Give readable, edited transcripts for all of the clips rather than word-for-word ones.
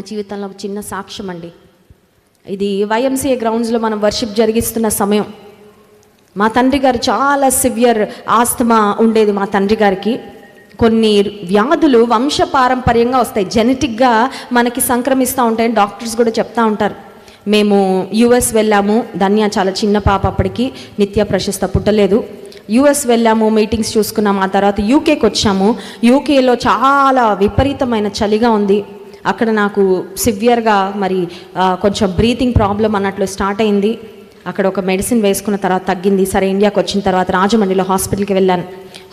జీవితంలో ఒక చిన్న సాక్ష్యం అండి. ఇది వైఎంసీఏ గ్రౌండ్స్లో మనం వర్షిప్ జరిగిస్తున్న సమయం. మా తండ్రి గారు చాలా సివియర్ ఆస్తమా ఉండేది. మా తండ్రి గారికి కొన్ని వ్యాధులు వంశపారంపర్యంగా వస్తాయి, జెనెటిక్గా మనకి సంక్రమిస్తూ ఉంటాయని డాక్టర్స్ కూడా చెప్తూ ఉంటారు. మేము యుఎస్ వెళ్ళాము. ధన్య చాలా చిన్న పాప, అప్పటికి నిత్య ప్రశస్త పుట్టలేదు. యుఎస్ వెళ్ళాము, మీటింగ్స్ చూసుకున్నాము. ఆ తర్వాత యూకేకి వచ్చాము. యూకేలో చాలా విపరీతమైన చలిగా ఉంది. అక్కడ నాకు సివియర్గా మరి కొంచెం బ్రీతింగ్ ప్రాబ్లం అన్నట్లు స్టార్ట్ అయింది. అక్కడ ఒక మెడిసిన్ వేసుకున్న తర్వాత తగ్గింది. సరే, ఇండియాకి వచ్చిన తర్వాత రాజమండ్రిలో హాస్పిటల్కి వెళ్ళాను.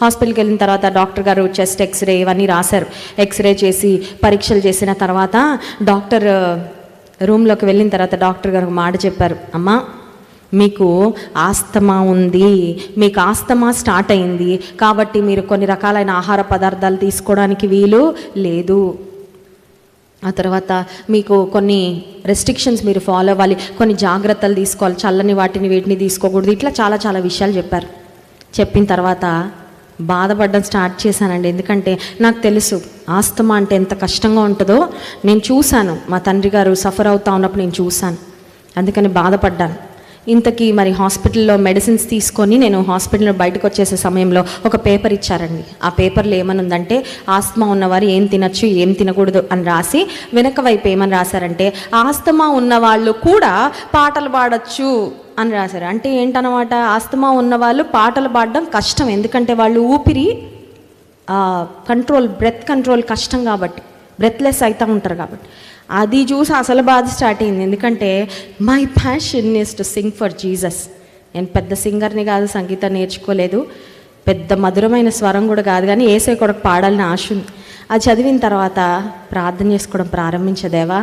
హాస్పిటల్కి వెళ్ళిన తర్వాత డాక్టర్ గారు చెస్ట్ ఎక్స్రే ఇవన్నీ రాశారు. ఎక్స్రే చేసి పరీక్షలు చేసిన తర్వాత డాక్టర్ రూమ్లోకి వెళ్ళిన తర్వాత డాక్టర్ గారు ఒక మాట చెప్పారు. అమ్మా, మీకు ఆస్తమా ఉంది, మీకు ఆస్తమా స్టార్ట్ అయింది, కాబట్టి మీరు కొన్ని రకాలైన ఆహార పదార్థాలు తీసుకోవడానికి వీలు లేదు. ఆ తర్వాత మీకు కొన్ని రెస్ట్రిక్షన్స్ మీరు ఫాలో అవ్వాలి, కొన్ని జాగ్రత్తలు తీసుకోవాలి, చల్లని వాటిని వీటిని తీసుకోకూడదు, ఇట్లా చాలా చాలా విషయాలు చెప్పారు. చెప్పిన తర్వాత బాధపడడం స్టార్ట్ చేశానండి. ఎందుకంటే నాకు తెలుసు ఆస్తమా అంటే ఎంత కష్టంగా ఉంటుందో. నేను చూశాను, మా తండ్రి గారు సఫర్ అవుతా ఉన్నప్పుడు నేను చూశాను. అందుకని బాధపడ్డాను. ఇంతకీ మరి హాస్పిటల్లో మెడిసిన్స్ తీసుకొని నేను హాస్పిటల్లో బయటకు వచ్చేసే సమయంలో ఒక పేపర్ ఇచ్చారండి. ఆ పేపర్లో ఏమనుందంటే ఆస్తమా ఉన్నవారు ఏం తినచ్చు, ఏం తినకూడదు అని రాసి వెనక వైపు ఏమని రాశారంటే ఆస్తమా ఉన్నవాళ్ళు కూడా పాటలు పాడచ్చు అని రాశారు. అంటే ఏంటన్నమాట, ఆస్తమా ఉన్నవాళ్ళు పాటలు పాడడం కష్టం, ఎందుకంటే వాళ్ళు ఊపిరి బ్రెత్ కంట్రోల్ కష్టం కాబట్టి, బ్రెత్లెస్ అవుతూ ఉంటారు కాబట్టి. అది చూసి అసలు బాధ స్టార్ట్ అయింది. ఎందుకంటే my passion is to sing for Jesus. నేను పెద్ద సింగర్ని కాదు, సంగీతం నేర్చుకోలేదు, పెద్ద మధురమైన స్వరం కూడా కాదు, కానీ ఏసై కొరకు పాడాలని ఆశ ఉంది. అది చదివిన తర్వాత ప్రార్థన చేసుకోవడం ప్రారంభించదేవా,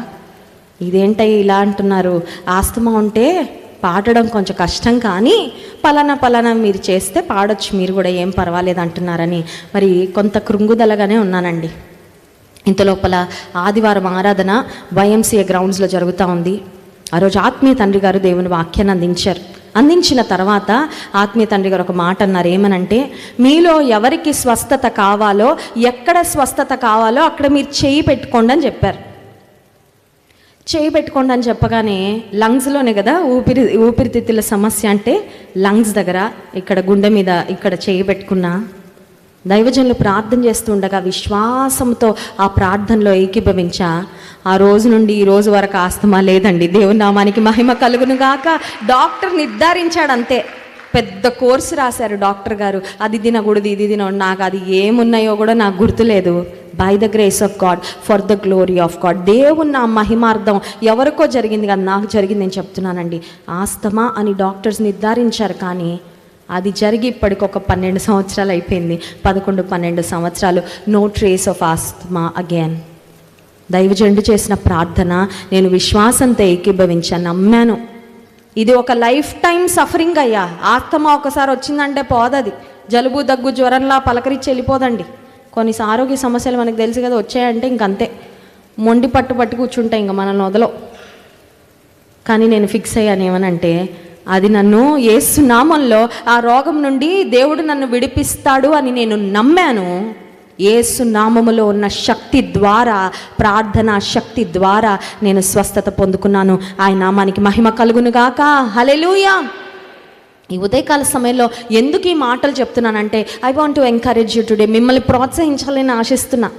ఇదేంటయ్య ఇలా అంటున్నారు, ఆస్తమా ఉంటే పాడడం కొంచెం కష్టం, కానీ పలానా మీరు చేస్తే పాడొచ్చు, మీరు కూడా ఏం పర్వాలేదు అంటున్నారని మరి కొంత కృంగుదలగానే ఉన్నానండి. ఇంతలోపల ఆదివారం ఆరాధన వైఎంసీఏ గ్రౌండ్స్లో జరుగుతూ ఉంది. ఆ రోజు ఆత్మీయ తండ్రి గారు దేవుని వాక్యాన్ని అందించిన తర్వాత ఆత్మీయ తండ్రి గారు ఒక మాట అన్నారు. ఏమనంటే, మీలో ఎవరికి స్వస్థత కావాలో, ఎక్కడ స్వస్థత కావాలో అక్కడ మీరు చేయి పెట్టుకోండి అని చెప్పారు. చేయి పెట్టుకోండి అని చెప్పగానే లంగ్స్లోనే కదా ఊపిరితిత్తుల సమస్య అంటే లంగ్స్ దగ్గర, ఇక్కడ గుండె మీద ఇక్కడ చేయి పెట్టుకున్నా. దైవజనులు ప్రార్థన చేస్తుండగా విశ్వాసంతో ఆ ప్రార్థనలో ఏకీభవించా. ఆ రోజు నుండి ఈ రోజు వరకు ఆస్తమా లేదండి. దేవుని నామానికి మహిమ కలుగును గాక. డాక్టర్ నిర్ధారించాడు అంతే. పెద్ద కోర్సు రాశారు డాక్టర్ గారు, అది తినకూడదు, ఇది తినకూడదు. నాకు అది ఏమున్నాయో కూడా నాకు గుర్తులేదు. By the grace of God, for the glory of God, దేవుని నా మహిమార్థం ఎవరికో జరిగింది కదా, నాకు జరిగింది నేను చెప్తున్నానండి. ఆస్తమా అని డాక్టర్స్ నిర్ధారించారు, కానీ అది జరిగి ఇప్పటికి ఒక 12 సంవత్సరాలు అయిపోయింది. 11-12 సంవత్సరాలు, no trace of asthma again. దైవజనుడు చేసిన ప్రార్థన నేను విశ్వాసంతో ఏకీభవించాను, నమ్మాను. ఇది ఒక లైఫ్ టైం సఫరింగ్ అయ్యా. ఆస్తమా ఒకసారి వచ్చిందంటే పోదది, జలుబు దగ్గు జ్వరంలా పలకరించి వెళ్ళిపోదండి. కొన్ని ఆరోగ్య సమస్యలు మనకు తెలుసు కదా, వచ్చాయంటే ఇంకంతే, మొండి పట్టు కూర్చుంటాయి, ఇంకా మనల్ని వదలవు. కానీ నేను ఫిక్స్ అయ్యాను ఏమనంటే, అది నన్ను యేసు నామంలో ఆ రోగం నుండి దేవుడు నన్ను విడిపిస్తాడు అని నేను నమ్మాను. యేసు నామములో ఉన్న శక్తి ద్వారా, ప్రార్థన శక్తి ద్వారా నేను స్వస్థత పొందుకున్నాను. ఆయన నామానికి మహిమ కలుగునుగాక. హల్లెలూయా. ఈ ఉదయకాల సమయంలో ఎందుకు ఈ మాటలు చెప్తున్నానంటే, I want to encourage you today. మిమ్మల్ని ప్రోత్సహించాలని ఆశిస్తున్నా.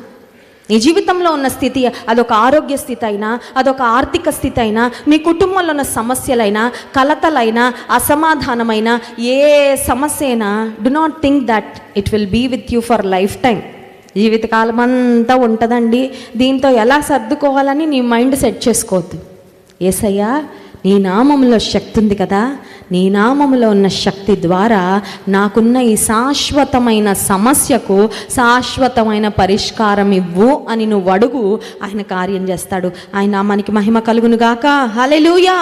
నీ జీవితంలో ఉన్న స్థితి, అదొక ఆరోగ్య స్థితి అయినా, అదొక ఆర్థిక స్థితి అయినా, మీ కుటుంబంలో ఉన్న సమస్యలైనా, కలతలైనా, అసమాధానమైన ఏ సమస్య అయినా, do not think that it will be with you for life time. జీవితకాలం అంతా ఉంటుందండి, దీంతో ఎలా సర్దుకోవాలని నీ మైండ్ సెట్ చేసుకోవద్దు. యేసయ్యా, నీ నామములో శక్తి ఉంది కదా, నీ నామములో ఉన్న శక్తి ద్వారా నాకున్న ఈ శాశ్వతమైన సమస్యకు శాశ్వతమైన పరిష్కారం ఇవ్వు అని నువ్వు అడుగు, ఆయన కార్యం చేస్తాడు. ఆయన నామానికి మహిమ కలుగునుగాక. హల్లెలూయా.